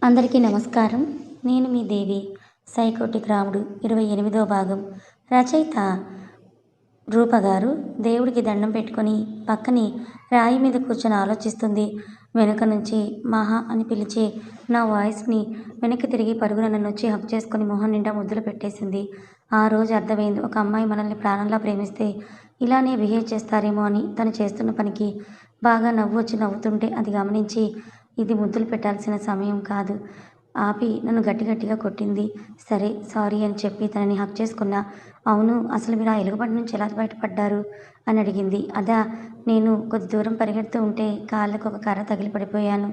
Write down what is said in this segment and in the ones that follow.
అందరికీ నమస్కారం. నేను మీ దేవి. సైకోటిక్ రాముడు 28వ భాగం. రచయిత రూప గారు దేవుడికి దండం పెట్టుకొని పక్కనే రాయి మీద కూర్చొని ఆలోచిస్తుంది. వెనుక నుంచి మహా అని పిలిచే నా వాయిస్ని వెనక్కి తిరిగి పరుగున నన్నొచ్చి హగ్ చేసుకొని మొహం నిండా ముద్దులు పెట్టేసింది. ఆ రోజు అర్థమైంది, ఒక అమ్మాయి మనల్ని ప్రాణంలా ప్రేమిస్తే ఇలానే బిహేవ్ చేస్తారేమో అని. తను చేస్తున్న పనికి బాగా నవ్వు వచ్చి నవ్వుతుంటే అది గమనించి, ఇది ముద్దులు పెట్టాల్సిన సమయం కాదు, ఆపి నన్ను గట్టిగా కొట్టింది. సరే సారీ అని చెప్పి తనని హగ్ చేసుకున్నా. అవును, అసలు మీరు ఆ ఎలుగుబంటి నుంచి ఎలా బయటపడ్డారు అని అడిగింది. అదా, నేను కొద్ది దూరం పరిగెడుతూ ఉంటే కాళ్ళకు ఒక కర్ర తగిలి పడిపోయాను.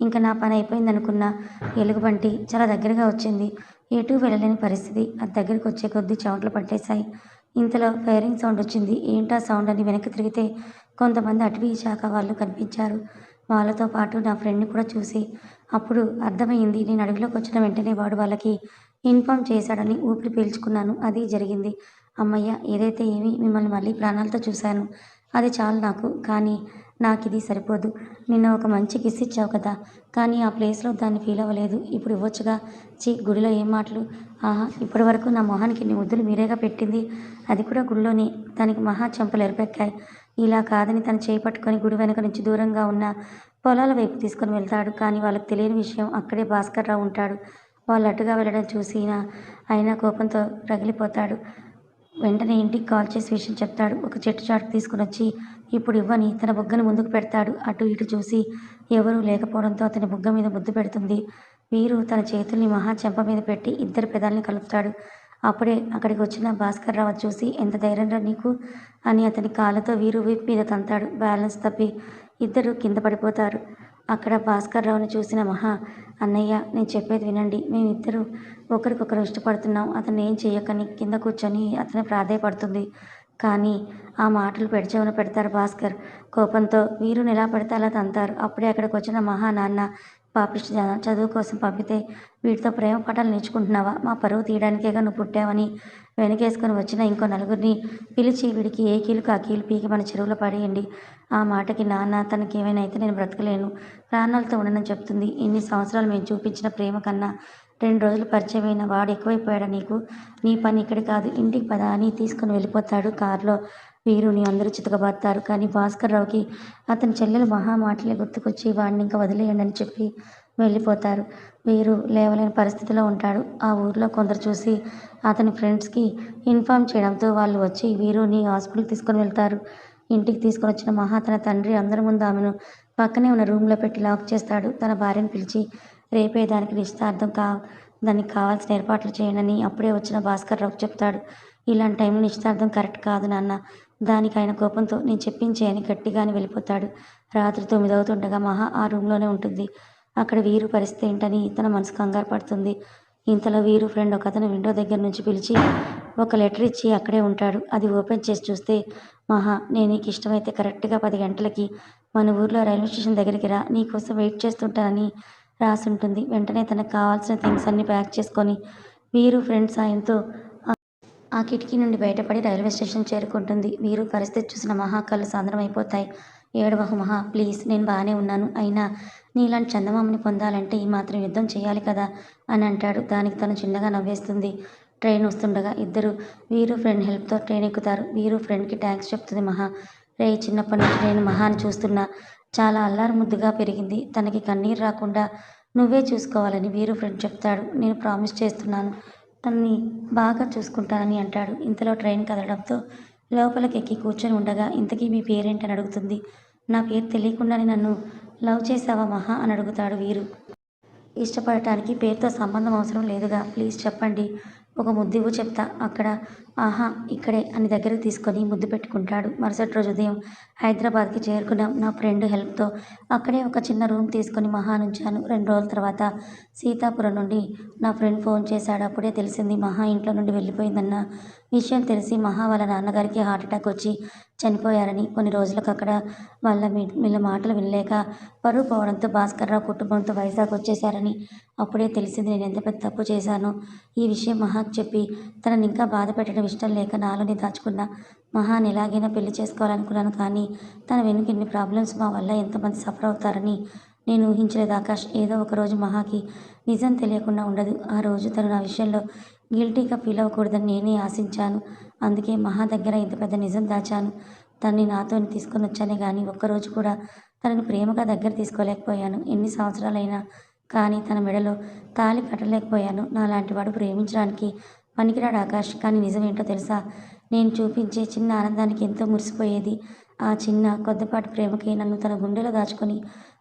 ఇంకా నా పని అయిపోయిందనుకున్నా. ఎలుగుబంటి చాలా దగ్గరగా వచ్చింది. ఎటూ వెళ్ళలేని పరిస్థితి. అది దగ్గరికి వచ్చే కొద్దీ చెమటలు పట్టేశాయి. ఇంతలో ఫైరింగ్ సౌండ్ వచ్చింది. ఏంటా సౌండ్ అని వెనక్కి తిరిగితే కొంతమంది అటవీ శాఖ వాళ్ళు కనిపించారు. వాళ్ళతో పాటు నా ఫ్రెండ్ని కూడా చూసి అప్పుడు అర్థమైంది, నేను అడవిలోకి వచ్చిన వెంటనే వాడు వాళ్ళకి ఇన్ఫార్మ్ చేశాడని. ఊపిరి పీల్చుకున్నాను. అది జరిగింది. అమ్మయ్య, ఏదైతే ఏమి, మిమ్మల్ని మళ్ళీ ప్రాణాలతో చూశాను. అది చాలు నాకు. కానీ నాకిది సరిపోదు. నిన్న ఒక మంచి కిస్ ఇచ్చావు కదా, కానీ ఆ ప్లేస్లో దాన్ని ఫీల్ అవ్వలేదు. ఇప్పుడు ఇవ్వచ్చుగా. చీ, గుడిలో ఏం మాటలు. ఆహా, ఇప్పటి వరకు నా మొహానికి ఇన్ని ముద్దులు మీరేగా పెట్టింది, అది కూడా గుడిలోనే. దానికి మహా చెంపలు ఎరుపెక్కాయి. ఇలా కాదని తను చేయి పట్టుకొని గుడి వెనక నుంచి దూరంగా ఉన్న పొలాల వైపు తీసుకొని వెళ్తాడు. కానీ వాళ్ళకి తెలియని విషయం, అక్కడే భాస్కర్రావు ఉంటాడు. వాళ్ళు అటుగా వెళ్ళడం చూసిన అయినా కోపంతో రగిలిపోతాడు. వెంటనే ఇంటికి కాల్ చేసి విషయం చెప్తాడు. ఒక చెట్టు చాటుకు తీసుకుని వచ్చి ఇప్పుడు ఇవ్వని తన బుగ్గను ముందుకు పెడతాడు. అటు ఇటు చూసి ఎవరూ లేకపోవడంతో అతని బుగ్గ మీద ముద్దు పెడుతుంది. వీరు తన చేతుల్ని మహా చెంప మీద పెట్టి ఇద్దరి పెదాల్ని కలుపుతాడు. అప్పుడే అక్కడికి వచ్చిన భాస్కర్రావు చూసి, ఎంత ధైర్యంరా నీకు అని అతని కాళ్ళతో వీరు వీపు మీద తంతాడు. బ్యాలెన్స్ తప్పి ఇద్దరు కింద పడిపోతారు. అక్కడ భాస్కర్రావుని చూసిన మహా, అన్నయ్య, నేను చెప్పేది వినండి. మేమిద్దరూ ఒకరికొకరు ఇష్టపడుతున్నాం. అతను ఏం చెయ్యకని కింద కూర్చొని అతను ప్రాధేయపడుతుంది. కానీ ఆ మాటలు పెడచెవిన పెడతారు భాస్కర్. కోపంతో వీరుని ఎలా పడితే అలా తంతారు. అప్పుడే అక్కడికి వచ్చిన మహా నాన్న, పాపిష్టి చదువు కోసం పంపితే వీటితో ప్రేమ పాఠాలు నేర్చుకుంటున్నావా? మా పరువు తీయడానికేగా నువ్వు పుట్టావని వెనకేసుకొని వచ్చిన ఇంకో నలుగురిని పిలిచి వీడికి ఏ కీలుకు ఆ కీలు పీకి మన చెరువులో పడేయండి. ఆ మాటకి నాన్న, తనకి ఏమైనా అయితే నేను బ్రతకలేను, ప్రాణాలతో ఉండనని చెప్తుంది. ఇన్ని సంవత్సరాలు మేము చూపించిన ప్రేమ కన్నా 2 రోజులు పరిచయమైన వాడు ఎక్కువైపోయాడా నీకు? నీ పని ఇక్కడ కాదు, ఇంటికి పద అని తీసుకుని వెళ్ళిపోతాడు. కారులో వీరుని అందరూ చితకబాదుతారు. కానీ భాస్కర్రావుకి అతని చెల్లెలు మహా మాటలే గుర్తుకొచ్చి వాడిని ఇంకా వదిలేయండి అని చెప్పి వెళ్ళిపోతారు. వీరు లేవలేని పరిస్థితిలో ఉంటాడు. ఆ ఊర్లో కొందరు చూసి అతని ఫ్రెండ్స్కి ఇన్ఫార్మ్ చేయడంతో వాళ్ళు వచ్చి వీరుని హాస్పిటల్కి తీసుకొని వెళ్తారు. ఇంటికి తీసుకొని వచ్చిన మహా తన తండ్రి అందరి ముందు ఆమెను పక్కనే ఉన్న రూమ్లో పెట్టి లాక్ చేస్తాడు. తన భార్యను పిలిచి రేపే దానికి నిశ్చితార్థం దానికి కావాల్సిన ఏర్పాట్లు చేయండి అప్పుడే వచ్చిన భాస్కర్రావుకి చెప్తాడు. ఇలాంటి టైంలో నిశ్చితార్థం కరెక్ట్ కాదు నాన్న. దానికి ఆయన కోపంతో నేను చెప్పించేయని గట్టిగానే వెళ్ళిపోతాడు. రాత్రి 9 అవుతుండగా మహా ఆ రూమ్లోనే ఉంటుంది. అక్కడ వీరు పరిస్థితి ఏంటని తన మనసు కంగారు పడుతుంది. ఇంతలో వీరు ఫ్రెండ్ ఒక అతను విండో దగ్గర నుంచి పిలిచి ఒక లెటర్ ఇచ్చి అక్కడే ఉంటాడు. అది ఓపెన్ చేసి చూస్తే, మహా, నేను నీకు ఇష్టమైతే కరెక్ట్గా 10 గంటలకి మన ఊర్లో రైల్వే స్టేషన్ దగ్గరికి రా, నీకోసం వెయిట్ చేస్తుంటానని రాసుంటుంది. వెంటనే తనకు కావాల్సిన థింగ్స్ అన్నీ ప్యాక్ చేసుకొని వీరు ఫ్రెండ్ సాయంతో ఆ కిటికీ నుండి బయటపడి రైల్వే స్టేషన్ చేరుకుంటుంది. వీరు పరిస్థితి చూసిన మహా కళ్ళు సాంద్రమైపోతాయి. ఏడవకు మహా, ప్లీజ్, నేను బాగానే ఉన్నాను. అయినా నీలాంటి చందమామని పొందాలంటే ఈ మాత్రం యుద్ధం చేయాలి కదా అని అంటాడు. దానికి తను చిన్నగా నవ్వేస్తుంది. ట్రైన్ వస్తుండగా ఇద్దరు వీరు ఫ్రెండ్ హెల్ప్తో ట్రైన్ ఎక్కుతారు. వీరు ఫ్రెండ్కి థ్యాంక్స్ చెప్తుంది మహా. రేయ్, చిన్నప్పటి నుంచి నేను మహాని చూస్తున్నా, చాలా అల్లారు ముద్దుగా పెరిగింది. తనకి కన్నీరు రాకుండా నువ్వే చూసుకోవాలని వీరు ఫ్రెండ్ చెప్తాడు. నేను ప్రామిస్ చేస్తున్నాను, తనని బాగా చూసుకుంటానని అంటాడు. ఇంతలో ట్రైన్ కదలడంతో లోపలికి ఎక్కి కూర్చొని ఉండగా, ఇంతకీ మీ పేరేంటని అడుగుతుంది. నా పేరు తెలియకుండానే నన్ను లవ్ చేసావా మహా అని అడుగుతాడు వీరు. ఇష్టపడటానికి పేరుతో సంబంధం అవసరం లేదుగా, ప్లీజ్ చెప్పండి, ఒక ముద్దివ్వు చెప్తా. అక్కడ ఆహా, ఇక్కడే అని దగ్గరికి తీసుకొని ముద్దు పెట్టుకుంటాడు. మరుసటి రోజు ఉదయం హైదరాబాద్కి చేరుకున్నాం. నా ఫ్రెండ్ హెల్ప్తో అక్కడే ఒక చిన్న రూమ్ తీసుకొని మహా నుంచాను. 2 రోజుల తర్వాత సీతాపురం నుండి నా ఫ్రెండ్ ఫోన్ చేశాడు. అప్పుడే తెలిసింది మహా ఇంట్లో నుండి వెళ్ళిపోయిందన్న విషయం. తెలిసి మహా వాళ్ళ నాన్నగారికి హార్ట్ అటాక్ వచ్చి చనిపోయారని. కొన్ని రోజులకు అక్కడ వీళ్ళ మాటలు వినలేక పరువు పోవడంతో భాస్కర్రావు కుటుంబంతో వైజాగ్ వచ్చేశారని. అప్పుడే తెలిసింది నేను ఎంత పెద్ద తప్పు చేశానో. ఈ విషయం మహాకి చెప్పి తనని ఇంకా బాధ పెట్టడం ఇష్టం లేక నాలోనే దాచుకున్నా. మహాని ఎలాగైనా పెళ్లి చేసుకోవాలనుకున్నాను. కానీ తన వెనుక ఇన్ని ప్రాబ్లమ్స్, మా వల్ల ఎంతమంది సఫర్ అవుతారని నేను ఊహించలేదు ఆకాష్. ఏదో ఒకరోజు మహాకి నిజం తెలియకుండా ఉండదు. ఆ రోజు తను నా విషయంలో గిల్టీగా ఫీల్ అవ్వకూడదని నేనే ఆశించాను. అందుకే మహా దగ్గర ఇంత పెద్ద నిజం దాచాను. తనని నాతోని తీసుకొని వచ్చానే గానీ ఒక్కరోజు కూడా తనని ప్రేమగా దగ్గర తీసుకోలేకపోయాను. ఎన్ని సంవత్సరాలైనా కానీ తన మెడలో తాళి కట్టలేకపోయాను. నాలాంటి వాడు ప్రేమించడానికి పనికిరాడు ఆకాష్. కానీ నిజమేంటో తెలుసా? నేను చూపించే చిన్న ఆనందానికి ఎంతో మురిసిపోయేది. ఆ చిన్న కొద్దిపాటి ప్రేమకి నన్ను తన గుండెలో దాచుకొని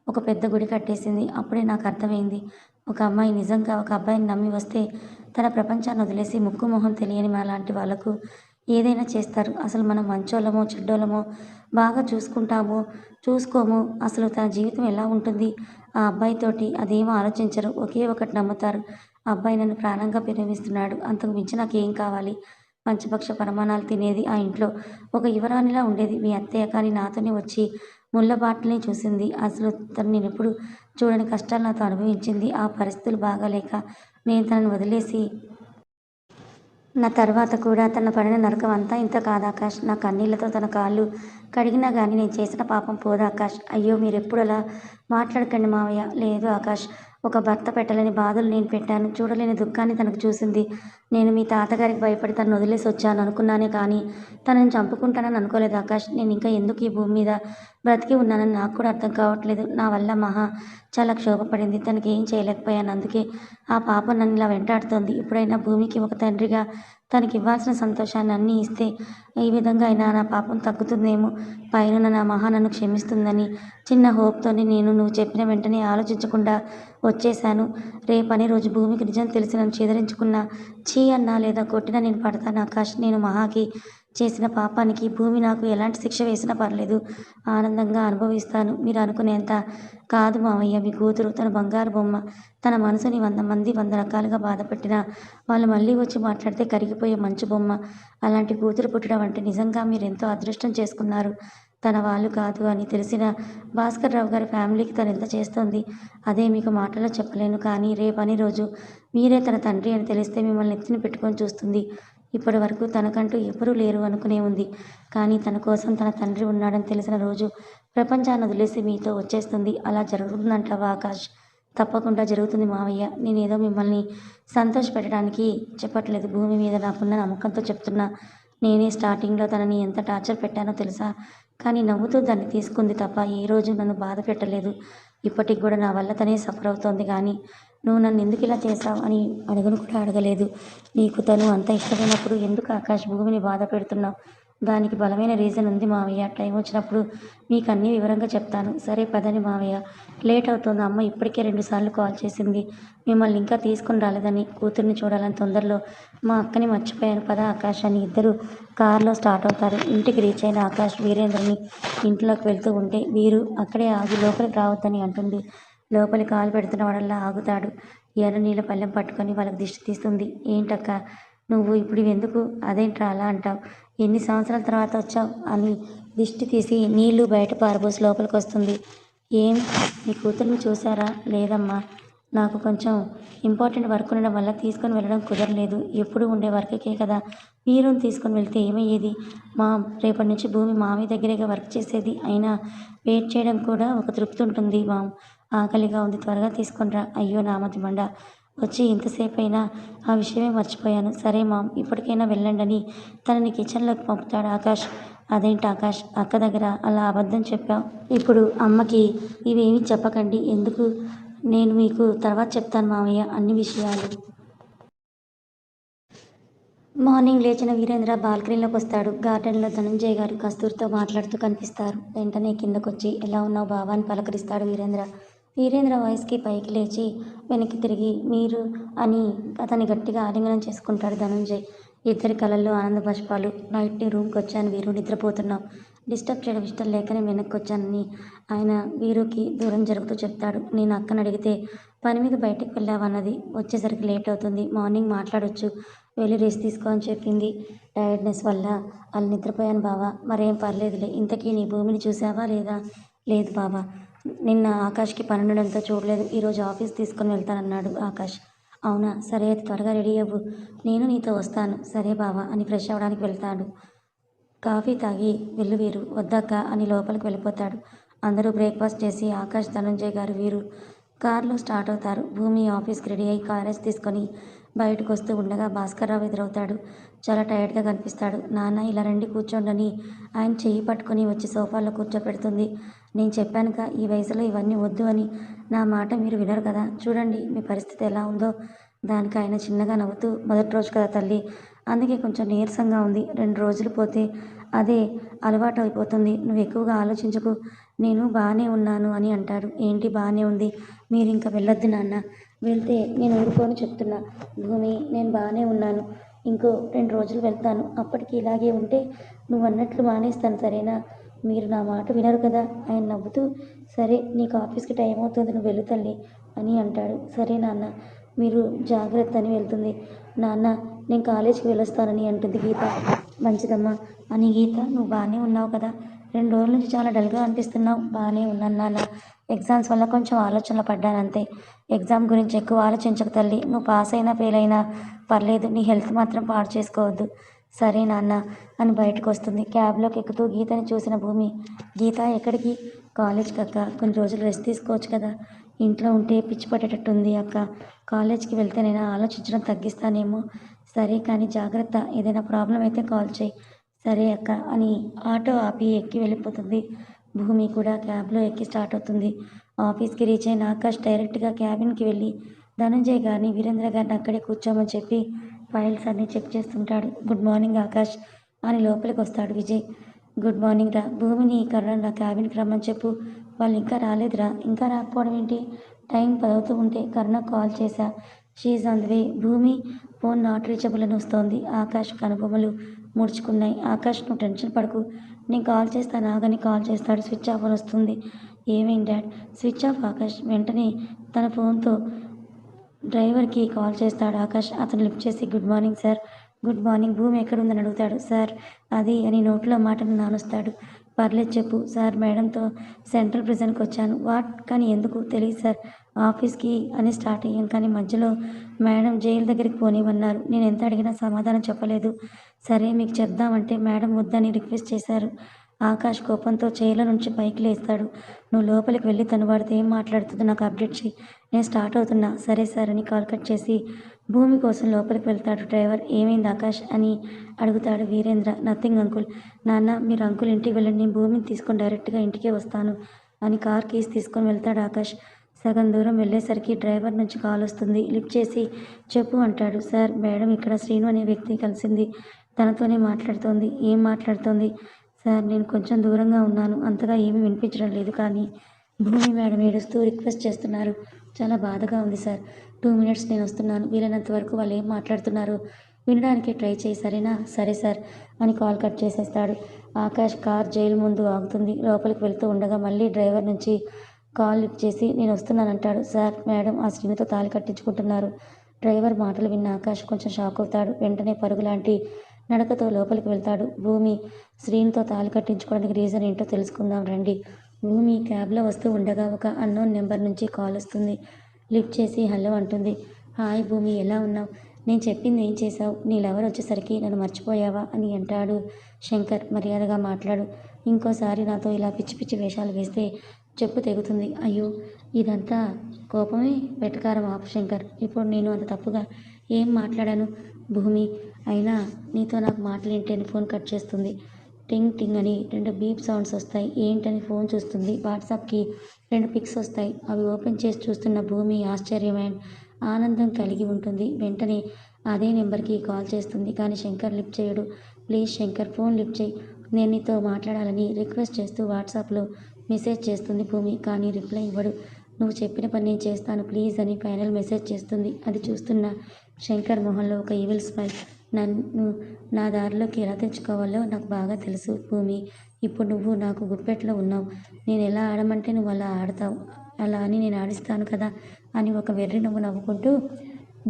ఒక పెద్ద గుడి కట్టేసింది. అప్పుడే నాకు అర్థమైంది. ఒక అమ్మాయి నిజంగా ఒక అబ్బాయిని నమ్మి వస్తే తన ప్రపంచాన్ని వదిలేసి ముక్కు మొహం తెలియని మనలాంటి వాళ్ళకు ఏదైనా చేస్తారు. అసలు మనం మంచోళ్ళమో చెడ్డోళ్ళమో బాగా చూసుకుంటామో చూసుకోమో అసలు తన జీవితం ఎలా ఉంటుంది ఆ అబ్బాయితోటి అదేమో ఆలోచించరు. ఒకే ఒకటి నమ్ముతారు. ఆ అబ్బాయి నన్ను ప్రాణంగా ప్రేమిస్తున్నాడు. అంతకు మించి నాకేం కావాలి? పంచపక్ష పరమాణాలు తినేది ఆ ఇంట్లో ఒక యువరాణిలా ఉండేది మీ అత్తయ్య. కానీ నాతోనే వచ్చి ముళ్ళ బాటల్ని చూసింది. అసలు తను నేనెప్పుడు చూడని కష్టాలు నాతో అనుభవించింది. ఆ పరిస్థితులు బాగాలేక నేను తనని వదిలేసి నా తర్వాత కూడా తన పడిన నరకం అంతా ఇంత కాదాకాష్. నా కన్నీళ్లతో తన కాళ్ళు కడిగినా గానీ నేను చేసిన పాపం పోదు ఆకాష్. అయ్యో మీరెప్పుడు అలా మాట్లాడకండి మావయ్య. లేదు ఆకాష్. ఒక భర్త పెట్టలేని బాధలు నేను పెట్టాను. చూడలేని దుఃఖాన్ని తనకు చూసింది. నేను మీ తాతగారికి భయపడి తనను వదిలేసి వచ్చాను అనుకున్నానే కానీ తనని చంపుకుంటానని అనుకోలేదు ఆకాష్. నేను ఇంకా ఎందుకు ఈ భూమి మీద బ్రతికి ఉన్నానని నాకు కూడా అర్థం కావట్లేదు. నా వల్ల మహా చాలా క్షోభపడింది. తనకి ఏం చేయలేకపోయాను. అందుకే ఆ పాపం నన్ను ఇలా వెంటాడుతోంది. ఇప్పుడైనా భూమికి ఒక తండ్రిగా తనకి ఇవ్వాల్సిన సంతోషాన్ని అన్నీ ఇస్తే ఈ విధంగా అయినా నా పాపం తగ్గుతుందేమో. పైనున్న నా మహా నన్ను క్షమిస్తుందని చిన్న హోప్‌తోని నేను నువ్వు చెప్పిన వెంటనే ఆలోచించకుండా వచ్చేశాను. రేపనే రోజు భూమికి నిజం తెలిసి నన్ను చీదరించుకున్నా, ఛీ అన్నా లేదా కొట్టినా నేను పడతాను ఆకాష్. నేను మహాకి చేసిన పాపానికి భూమి నాకు ఎలాంటి శిక్ష వేసినా పర్లేదు. ఆనందంగా అనుభవిస్తాను. మీరు అనుకునేంత కాదు మావయ్య మీ కూతురు. తన బంగారు బొమ్మ. తన మనసుని 100 మంది 100 రకాలుగా బాధపెట్టినా వాళ్ళు మళ్ళీ వచ్చి మాట్లాడితే కరిగిపోయే మంచు బొమ్మ. అలాంటి కూతురు పుట్టడం అంటే నిజంగా మీరెంతో అదృష్టం చేసుకున్నారు. తన వాళ్ళు కాదు అని తెలిసిన భాస్కర్‌రావు గారి ఫ్యామిలీకి తనెంత చేస్తోంది. అదే మీకు మాటల్లో చెప్పలేను. కానీ రేపని రోజు మీరే తన తండ్రి అని తెలిస్తే మిమ్మల్ని నెత్తిన పెట్టుకొని చూస్తుంది. ఇప్పటి వరకు తనకంటూ ఎవరూ లేరు అనుకునే ఉంది. కానీ తన కోసం తన తండ్రి ఉన్నాడని తెలిసిన రోజు ప్రపంచాన్ని వదిలేసి మీతో వచ్చేస్తుంది. అలా జరుగుతుందంటావా ఆకాష్? తప్పకుండా జరుగుతుంది మావయ్య. నేనేదో మిమ్మల్ని సంతోషపెట్టడానికి చెప్పట్లేదు. భూమి మీద నాకున్న నమ్మకంతో చెప్తున్నా. నేనే స్టార్టింగ్‌లో తనని ఎంత టార్చర్ పెట్టానో తెలుసా? కానీ నవ్వుతూ దాన్ని తీసుకుంది తప్ప ఏ రోజు నన్ను బాధ పెట్టలేదు. ఇప్పటికి కూడా నా వల్ల తనే సఫర్ అవుతోంది గానీ నువ్వు నన్నెందుకు ఇలా చేశావు అని అడగను కూడా అడగలేదు. నీకు తను అంత ఇష్టమైనప్పుడు ఎందుకు ఆకాష్ భూమిని బాధ పెడుతున్నావు? దానికి బలమైన రీజన్ ఉంది మావయ్య. టైం వచ్చినప్పుడు మీకన్నీ వివరంగా చెప్తాను. సరే పదండి మావయ్య. లేట్ అవుతోంది. అమ్మ ఇప్పటికే 2 సార్లు కాల్ చేసింది. మిమ్మల్ని ఇంకా తీసుకొని రాలేదని, కూతుర్ని చూడాలని తొందరలో మా అక్కని మర్చిపోయాను పద ఆకాష్ అని ఇద్దరు కారులో స్టార్ట్ అవుతారు. ఇంటికి రీచ్ అయిన ఆకాష్ వీరేంద్రని ఇంట్లోకి వెళ్తూ ఉంటే వీరు అక్కడే ఆగి లోపలికి రావద్దని అంటుంది. లోపలికి కాలు పెడుతున్న వాడల్లా ఆగుతాడు. ఎర్ర నీళ్ళ పళ్ళెం పట్టుకొని వాళ్ళకి దిష్టి తీస్తుంది. ఏంటక్కా నువ్వు ఇప్పుడు ఇవెందుకు? అదేంట్రా అలా అంటావు? ఎన్ని సంవత్సరాల తర్వాత వచ్చావు? అని దిష్టి తీసి నీళ్లు బయట పారబోసి లోపలికొస్తుంది. ఏం మీ కూతుర్ని చూశారా? లేదమ్మా. నాకు కొంచెం ఇంపార్టెంట్ వర్క్ ఉండడం వల్ల తీసుకొని వెళ్ళడం కుదరలేదు. ఎప్పుడూ ఉండే వర్క్‌కే కదా వీరుని తీసుకొని వెళ్తే ఏమయ్యేది? మామ్ రేపటి నుంచి భూమి మామయ్య దగ్గరేగా వర్క్ చేసేది. అయినా వెయిట్ చేయడం కూడా ఒక తృప్తి ఉంటుంది మామ్. ఆకలిగా ఉంది త్వరగా తీసుకొని రా. అయ్యో నామతి మండ. వచ్చి ఇంతసేపయినా ఆ విషయమే మర్చిపోయాను. సరే మామ్ ఇప్పటికైనా వెళ్ళండని తనని కిచెన్‌లోకి పంపుతాడు ఆకాష్. అదేంటి ఆకాష్ అక్క దగ్గర అలా అబద్ధం చెప్పావు? ఇప్పుడు అమ్మకి ఇవేమీ చెప్పకండి. ఎందుకు? నేను మీకు తర్వాత చెప్తాను మావయ్య అన్ని విషయాలు. మార్నింగ్ లేచిన వీరేంద్ర బాల్కనీలోకొస్తాడు. గార్డెన్‌లో ధనంజయ్ గారు కస్తూరితో మాట్లాడుతూ కనిపిస్తారు. వెంటనే కిందకొచ్చి ఎలా ఉన్నావు బావా అని పలకరిస్తాడు వీరేంద్ర. వీరేంద్ర వాయిస్‌కి పైకి లేచి వెనక్కి తిరిగి మీరు అని అతన్ని గట్టిగా ఆలింగనం చేసుకుంటాడు ధనంజయ్. ఇద్దరి కళ్ళల్లో ఆనంద బాష్పాలు. నైట్ నీ రూమ్‌కొచ్చాను వీరు నిద్రపోతున్నావు. డిస్టర్బ్ చేయడం ఇష్టం లేకనే వెనక్కొచ్చానని ఆయన వీరుకి దూరం జరుగుతూ చెప్తాడు. నేను అక్కనడిగితే పని మీద బయటికి వెళ్ళావన్నది. వచ్చేసరికి లేట్ అవుతుంది. మార్నింగ్ మాట్లాడొచ్చు. వెళ్ళి రెస్ట్ తీసుకో అని చెప్పింది. టైర్డ్‌నెస్ వల్ల అలా నిద్రపోయాను బావా. మరేం పర్లేదులే. ఇంతకీ నీ భూమిని చూశావా లేదా? లేదు బావా. నిన్న ఆకాష్‌కి పనుండడంతో చూడలేదు. ఈరోజు ఆఫీస్ తీసుకొని వెళ్తానన్నాడు ఆకాష్. అవునా? సరే అయితే త్వరగా రెడీ అవ్వు. నేను నీతో వస్తాను. సరే బావా అని ఫ్రెష్ అవ్వడానికి వెళ్తాడు. కాఫీ తాగి వెళ్ళు వీరు. వద్దక్కా అని లోపలికి వెళ్ళిపోతాడు. అందరూ బ్రేక్ఫాస్ట్ చేసి ఆకాష్, ధనంజయ్ గారు వీరు కారులో స్టార్ట్ అవుతారు. భూమి ఆఫీస్కి రెడీ అయి కాలేజ్ తీసుకొని బయటకు వస్తూ ఉండగా భాస్కర్రావు ఎదురవుతాడు. చాలా టైర్డ్గా కనిపిస్తాడు. నాన్న ఇలా రండి కూర్చోండని ఆయన చెయ్యి పట్టుకొని వచ్చి సోఫాలో కూర్చోపెడుతుంది. నేను చెప్పానుగా ఈ వయసులో ఇవన్నీ వద్దు అని. నా మాట మీరు వినరు కదా. చూడండి మీ పరిస్థితి ఎలా ఉందో. దానికి ఆయన చిన్నగా నవ్వుతూ మొదటి రోజు కదా తల్లి, అందుకే కొంచెం నీరసంగా ఉంది. 2 రోజులు పోతే అదే అలవాటు అయిపోతుంది. నువ్వు ఎక్కువగా ఆలోచించకు. నేను బాగానే ఉన్నాను అని అంటాడు. ఏంటి బాగానే ఉంది? మీరు ఇంకా వెళ్ళొద్దు నాన్న. వెళ్తే నేను ఊరుకోను చెప్తున్నా. భూమి నేను బాగానే ఉన్నాను. ఇంకో 2 రోజులు వెళ్తాను. అప్పటికి ఇలాగే ఉంటే నువ్వు అన్నట్లు మానేస్తాను సరేనా? మీరు నా మాట వినరు కదా. ఆయన నవ్వుతూ సరే నీకు ఆఫీస్కి టైం అవుతుంది, నువ్వు వెళ్ళు తల్లి అని అంటాడు. సరే నాన్న మీరు జాగ్రత్త అని వెళ్తుంది. నాన్న నేను కాలేజీకి వెళ్ళొస్తానని అంటుంది గీత. మంచిదమ్మా అని గీత. నువ్వు బాగానే ఉన్నావు కదా. 2 రోజుల నుంచి చాలా డల్గా అనిపిస్తున్నావు. బాగానే ఉన్నాను నాన్న. ఎగ్జామ్స్ వల్ల కొంచెం ఆలోచనలో పడ్డాను అంతే. ఎగ్జామ్ గురించి ఎక్కువ ఆలోచించకు తల్లి. నువ్వు పాస్ అయినా ఫెయిల్ అయినా పర్లేదు. నీ హెల్త్ మాత్రం పాడు చేసుకోవద్దు. సరే నాన్న అని బయటకు వస్తుంది. క్యాబ్లోకి ఎక్కుతూ గీతని చూసిన భూమి, గీత ఎక్కడికి? కాలేజ్కి అక్క. కొన్ని రోజులు రెస్ట్ తీసుకోవచ్చు కదా. ఇంట్లో ఉంటే పిచ్చి పట్టేటట్టుంది అక్క. కాలేజ్కి వెళ్తేనైనా ఆలోచించడం తగ్గిస్తానేమో. సరే కానీ జాగ్రత్త. ఏదైనా ప్రాబ్లం అయితే కాల్ చేయి. సరే అక్క అని ఆటో ఆపి ఎక్కి వెళ్ళిపోతుంది. భూమి కూడా క్యాబ్లో ఎక్కి స్టార్ట్ అవుతుంది. ఆఫీస్కి రీచ్ అయిన ఆకాష్ డైరెక్ట్గా క్యాబిన్కి వెళ్ళి ధనంజయ్ గారిని, వీరేంద్ర గారిని అక్కడే కూర్చోమని చెప్పి ఫైల్స్ అన్నీ చెక్ చేస్తుంటాడు. గుడ్ మార్నింగ్ ఆకాష్ అని లోపలికి వస్తాడు విజయ్. గుడ్ మార్నింగ్ రా. భూమిని కర్ణన్ క్యాబిన్కి రమ్మని చెప్పు. వాళ్ళు ఇంకా రాలేదురా. ఇంకా రాకపోవడం ఏంటి? టైం 10 అవుతూ ఉంటే కర్ణకు కాల్ చేశా. She on the way. భూమి ఫోన్ నాట్ రీచబుల్ అని వస్తోంది. ఆకాష్ కనుబొమ్మలు ముడుచుకున్నాయి. ఆకాష్ నువ్వు టెన్షన్ పడకు. నేను కాల్ చేస్తాను ఆగని కాల్ చేస్తాడు. స్విచ్ ఆఫ్ అని వస్తుంది. ఏమైంది డాడ్? Switch off Akash. వెంటనే తన ఫోన్తో డ్రైవర్కి కాల్ చేస్తాడు ఆకాష్. అతను లిఫ్ట్ చేసి good morning sir. Good morning. భూమి ఎక్కడుందని అడుగుతాడు. సార్ అది అని నోట్లో మాటను నానుస్తాడు. పర్లేదు చెప్పు. సార్ మేడంతో సెంట్రల్ ప్రిజన్కి వచ్చాను. వాట్? కానీ ఎందుకు? తెలియదు సార్. ఆఫీస్కి అని స్టార్ట్ అయ్యాం కానీ మధ్యలో మేడం జైలు దగ్గరికి పోనివన్నారు. నేను ఎంత అడిగినా సమాధానం చెప్పలేదు. సరే మీకు చెప్దామంటే మేడం వద్దని రిక్వెస్ట్ చేశారు. ఆకాష్ కోపంతో చైర్లో నుంచి పైకి లేస్తాడు. నువ్వు లోపలికి వెళ్ళి తను వాడితో ఏం మాట్లాడుతుందో నాకు అప్డేట్ చెయ్యి. నేను స్టార్ట్ అవుతున్నా. సరే సార్ అని కాల్ కట్ చేసి భూమి కోసం లోపలికి వెళ్తాడు డ్రైవర్. ఏమైంది ఆకాష్ అని అడుగుతాడు వీరేంద్ర. Nothing uncle. నాన్న మీరు అంకుల్ ఇంటికి వెళ్ళండి. నేను భూమిని తీసుకొని డైరెక్ట్గా ఇంటికే వస్తాను అని కార్ కీస్ తీసుకొని వెళ్తాడు ఆకాష్. సగం దూరం వెళ్ళేసరికి డ్రైవర్ నుంచి కాల్ వస్తుంది. లిఫ్ట్ చేసి చెప్పు అంటాడు. సార్ మేడం ఇక్కడ శ్రీను అనే వ్యక్తిని కలిసింది. తనతోనే మాట్లాడుతోంది. ఏం మాట్లాడుతోంది? సార్ నేను కొంచెం దూరంగా ఉన్నాను. అంతగా ఏమీ వినిపించడం లేదు కానీ భూమి మేడం ఏడుస్తూ రిక్వెస్ట్ చేస్తున్నారు. చాలా బాధగా ఉంది సార్. 2 మినిట్స్ నేను వస్తున్నాను. వీలైనంత వరకు వాళ్ళు ఏం మాట్లాడుతున్నారో వినడానికి ట్రై చేయి సరేనా? సరే సార్ అని కాల్ కట్ చేసేస్తాడు. ఆకాష్ కార్ జైలు ముందు ఆగుతుంది. లోపలికి వెళ్తూ ఉండగా మళ్ళీ డ్రైవర్ నుంచి కాల్ లిఫ్ట్ చేసి నేను వస్తున్నానంటాడు. సార్ మేడం ఆ శ్రీనుతో తాళి కట్టించుకుంటున్నారు. డ్రైవర్ మాటలు విన్న ఆకాష్ కొంచెం షాక్ అవుతాడు. వెంటనే పరుగులాంటి నడకతో లోపలికి వెళ్తాడు. భూమి శ్రీనుతో తాళి కట్టించుకోవడానికి రీజన్ ఏంటో తెలుసుకుందాం రండి. భూమి క్యాబ్లో వస్తూ ఉండగా ఒక అన్నోన్ నెంబర్ నుంచి కాల్ వస్తుంది. లిఫ్ట్ చేసి హలో అంటుంది. హాయ్ భూమి ఎలా ఉన్నావు? నేను చెప్పింది ఏం చేశావు? నీ లవర్ వచ్చేసరికి నన్ను మర్చిపోయావా అని అంటాడు శంకర్. మర్యాదగా మాట్లాడు. ఇంకోసారి నాతో ఇలా పిచ్చి పిచ్చి వేషాలు వేస్తే చెప్పు తెగుతుంది. అయ్యో ఇదంతా కోపమే. వెటకారం ఆపు శంకర్. ఇప్పుడు నేను అంత తప్పుగా ఏం మాట్లాడాను? భూమి అయినా నీతో నాకు మాటలేంటి అని ఫోన్ కట్ చేస్తుంది. టింగ్ టింగ్ అని 2 బీప్ సౌండ్స్ వస్తాయి. ఏంటని ఫోన్ చూస్తుంది. వాట్సాప్కి 2 పిక్స్ వస్తాయి. అవి ఓపెన్ చేసి చూస్తున్న భూమి ఆశ్చర్యం అండ్ ఆనందం కలిగి ఉంటుంది. వెంటనే అదే నెంబర్కి కాల్ చేస్తుంది. కానీ శంకర్ లిఫ్ట్ చేయడు. ప్లీజ్ శంకర్ ఫోన్ లిఫ్ట్ చేయి. నేను నీతో మాట్లాడాలని రిక్వెస్ట్ చేస్తూ వాట్సాప్లో మెసేజ్ చేస్తుంది భూమి. కానీ రిప్లై ఇవ్వడు. నువ్వు చెప్పిన పని నేను చేస్తాను ప్లీజ్ అని ఫైనల్ మెసేజ్ చేస్తుంది. అది చూస్తున్న శంకర్ మొహంలో ఒక ఈవిల్ స్మైల్. నన్ను నా దారిలోకి ఎలా తెచ్చుకోవాలో నాకు బాగా తెలుసు భూమి. ఇప్పుడు నువ్వు నాకు గుప్పెట్లో ఉన్నావు. నేను ఎలా ఆడమంటే నువ్వు అలా ఆడతావు. అలా అని నేను ఆడిస్తాను కదా అని ఒక వెర్రి నవ్వు నవ్వుకుంటూ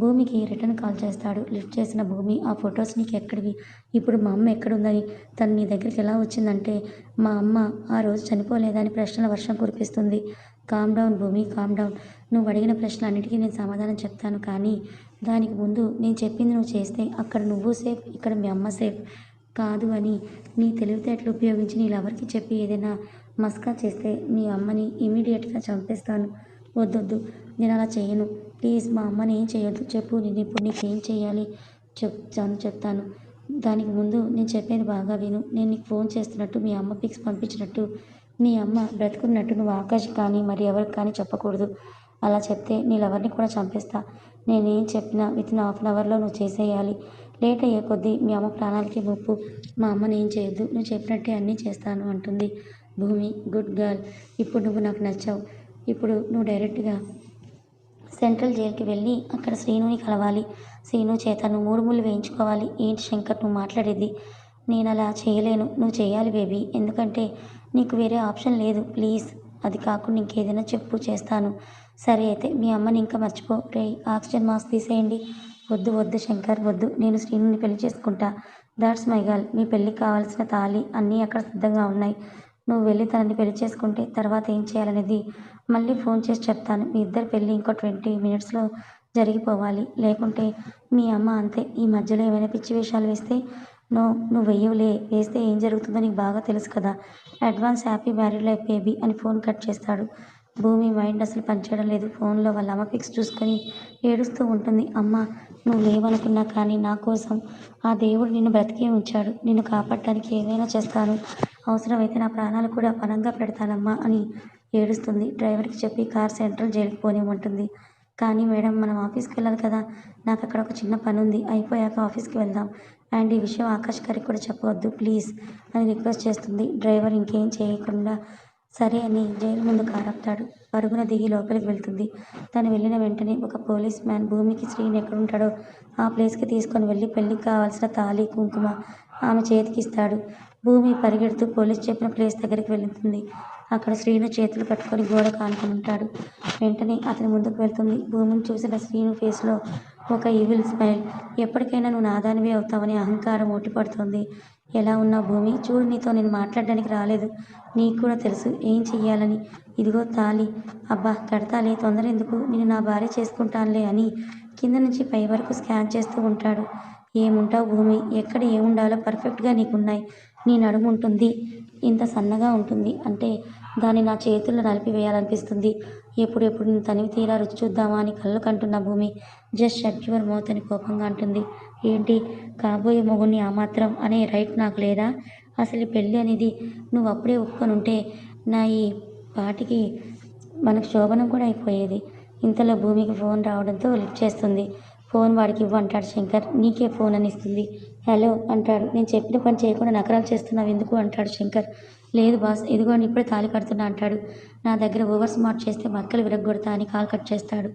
భూమికి రిటర్న్ కాల్ చేస్తాడు. లిఫ్ట్ చేసిన భూమి ఆ ఫొటోస్ నీకు ఎక్కడివి? ఇప్పుడు మా అమ్మ ఎక్కడుందని? తను నీ దగ్గరికి ఎలా వచ్చిందంటే మా అమ్మ ఆ రోజు చనిపోలేదని ప్రశ్నల వర్షం కురిపిస్తుంది. కామ్ డౌన్ భూమి కామ్ డౌన్. నువ్వు అడిగిన ప్రశ్నలన్నిటికీ నేను సమాధానం చెప్తాను కానీ దానికి ముందు నేను చెప్పింది నువ్వు చేస్తే అక్కడ నువ్వు సేఫ్, ఇక్కడ మీ అమ్మ సేఫ్ కాదు అని నీ తెలివితేటలు ఉపయోగించి నీ లవర్కి చెప్పి ఏదైనా మస్కా చేస్తే మీ అమ్మని ఇమీడియట్గా చంపేస్తాను. వద్దొద్దు, నేను అలా చేయను. ప్లీజ్ మా అమ్మని ఏం చేయొద్దు. చెప్పు, నేను ఇప్పుడు నీకేం చేయాలి చెప్తాను. దానికి ముందు నేను చెప్పేది బాగా విను. నేను నీకు ఫోన్ చేస్తున్నట్టు, మీ అమ్మ పిక్స్ పంపించినట్టు, మీ అమ్మ బ్రతుకున్నట్టు నువ్వు ఆకాష్ కానీ మరి ఎవరికి కానీ చెప్పకూడదు. అలా చెప్తే నీ లవర్ని కూడా చంపేస్తా. నేనేం చెప్పినా వితిన్ హాఫ్ అన్ అవర్లో నువ్వు చేసేయాలి. లేట్ అయ్యే కొద్దీ మీ అమ్మ ప్రాణాలకి ముప్పు. మా అమ్మని ఏం చేయొద్దు. నువ్వు చెప్పినట్టే అన్నీ చేస్తాను అంటుంది భూమి. Good girl. ఇప్పుడు నువ్వు నాకు నచ్చావు. ఇప్పుడు నువ్వు డైరెక్ట్గా సెంట్రల్ జైలుకి వెళ్ళి అక్కడ శ్రీనుని కలవాలి. శ్రీను చేత నువ్వు 3 ముళ్ళు వేయించుకోవాలి. ఏంటి శంకర్ నువ్వు మాట్లాడేది? నేను అలా చేయలేను. నువ్వు చేయాలి బేబీ. ఎందుకంటే నీకు వేరే ఆప్షన్ లేదు. ప్లీజ్ అది కాకుండా ఇంకేదైనా చెప్పు, చేస్తాను. సరే అయితే మీ అమ్మని ఇంకా మర్చిపో. రేయ్ ఆక్సిజన్ మాస్క్ తీసేయండి. వద్దు వద్దు శంకర్ వద్దు. నేను శ్రీనుని పెళ్లి చేసుకుంటా. That's my girl. మీ పెళ్ళికి కావాల్సిన తాళి అన్నీ అక్కడ సిద్ధంగా ఉన్నాయి. నువ్వు వెళ్ళి తనని పెళ్లి చేసుకుంటే తర్వాత ఏం చేయాలనేది మళ్ళీ ఫోన్ చేసి చెప్తాను. మీ ఇద్దరి పెళ్ళి ఇంకో 20 మినిట్స్లో జరిగిపోవాలి. లేకుంటే మీ అమ్మ అంతే. ఈ మధ్యలో ఏమైనా పిచ్చి వేషాలు వేస్తే నువ్వు వెయ్యవులే. వేస్తే ఏం జరుగుతుందో నీకు బాగా తెలుసు కదా. Advance happy married life baby అని ఫోన్ కట్ చేస్తాడు. భూమి మైండ్ అసలు పనిచేయడం లేదు. ఫోన్లో వాళ్ళ అమ్మ పిక్స్ చూసుకొని ఏడుస్తూ ఉంటుంది. అమ్మ నువ్వు లేవనుకున్నా కానీ నా కోసం ఆ దేవుడు నిన్ను బ్రతికే ఉంచాడు. నిన్ను కాపాడటానికి ఏదైనా చేస్తాను. అవసరమైతే నా ప్రాణాలు కూడా పణంగా పెడతానమ్మా అని ఏడుస్తుంది. డ్రైవర్కి చెప్పి కార్ సెంట్రల్ జైలుకి పోనివ్వమంటుంది. కానీ మేడం మనం ఆఫీస్కి వెళ్ళాలి కదా. నాకు అక్కడ ఒక చిన్న పని ఉంది. అయిపోయాక ఆఫీస్కి వెళ్దాం. అండ్ ఈ విషయం ఆకాష్ గారికి కూడా చెప్పవద్దు ప్లీజ్ అని రిక్వెస్ట్ చేస్తుంది. డ్రైవర్ ఇంకేం చేయకుండా సరే అని జైలు ముందు కారు ఆపుతాడు. పరుగున దిగి లోపలికి వెళ్తుంది. తను వెళ్ళిన వెంటనే ఒక పోలీస్ మ్యాన్ భూమికి శ్రీను ఎక్కడుంటాడో ఆ ప్లేస్కి తీసుకొని వెళ్ళి పెళ్ళికి కావాల్సిన తాళి కుంకుమ ఆమె చేతికి ఇస్తాడు. భూమి పరిగెడుతూ పోలీస్ చెప్పిన ప్లేస్ దగ్గరికి వెళ్తుంది. అక్కడ శ్రీను చేతులు కట్టుకొని గోడ కానుకొని ఉంటాడు. వెంటనే అతని ముందుకు వెళ్తుంది. భూమిని చూసిన శ్రీను ఫేస్లో ఒక ఈవిల్ స్మైల్. ఎప్పటికైనా నువ్వు నాదానివే అవుతావని అహంకారం ఓటిపడుతోంది. ఎలా ఉన్నావు భూమి? చూడు, నీతో నేను మాట్లాడడానికి రాలేదు. నీకు కూడా తెలుసు ఏం చెయ్యాలని. ఇదిగో తాళి. అబ్బా కడతాలే, తొందర ఎందుకు, నేను నా భార్య చేసుకుంటానులే అని కింద నుంచి పై వరకు స్కాన్ చేస్తూ ఉంటాడు. ఏముంటావు భూమి, ఎక్కడ ఏముండాలో పర్ఫెక్ట్గా నీకున్నాయి. నీ నడుము ఉంటుంది, ఇంత సన్నగా ఉంటుంది అంటే దాన్ని నా చేతుల్లో నలిపివేయాలనిపిస్తుంది. ఎప్పుడెప్పుడు నేను తనివి తీరా రుచి చూద్దామా అని కళ్ళు కంటున్న భూమి. జస్ట్ షట్ యువర్ మౌత్ అని కోపంగా అంటుంది. ఏంటి, కాబోయే మొగుడిని ఆ మాత్రం అనే రైట్ నాకు లేదా? అసలు ఈ పెళ్ళి అనేది నువ్వు అప్పుడే ఒప్పుకొని ఉంటే నా ఈ పాటికి మనకు శోభనం కూడా అయిపోయేది. ఇంతలో భూమికి ఫోన్ రావడంతో లిఫ్ట్ చేస్తుంది. ఫోన్ వాడికి ఇవ్వు అంటాడు శంకర్. నీకే ఫోన్ అని ఇస్తుంది. హలో అంటాడు. నేను చెప్పిన పని చేయకుండా నకరాలు చేస్తున్నావు ఎందుకు అంటాడు శంకర్. లేదు బాస్, ఇదిగోండి ఇప్పుడే తాళి కడుతున్నా అంటాడు. నా దగ్గర ఓవర్ స్మార్ట్ చేస్తే మక్కలు విరగ్గొడతా అని కాల్ కట్ చేస్తాడు.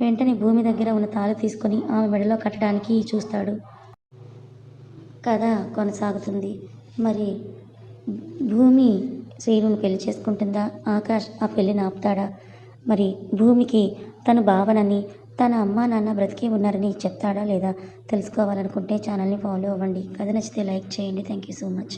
వెంటనే భూమి దగ్గర ఉన్న తాళి తీసుకొని ఆమె మెడలో కట్టడానికి చూస్తాడు. కథ కొనసాగుతుంది. మరి భూమి శ్రీనుని పెళ్లి చేసుకుంటుందా? ఆకాష్ ఆ పెళ్ళిని ఆపుతాడా? మరి భూమికి తన భావనని తన అమ్మా నాన్న బ్రతికే ఉన్నారని చెప్తాడా లేదా? తెలుసుకోవాలనుకుంటే ఛానల్ని ఫాలో అవ్వండి. కథ నచ్చితే లైక్ చేయండి. Thank you so much.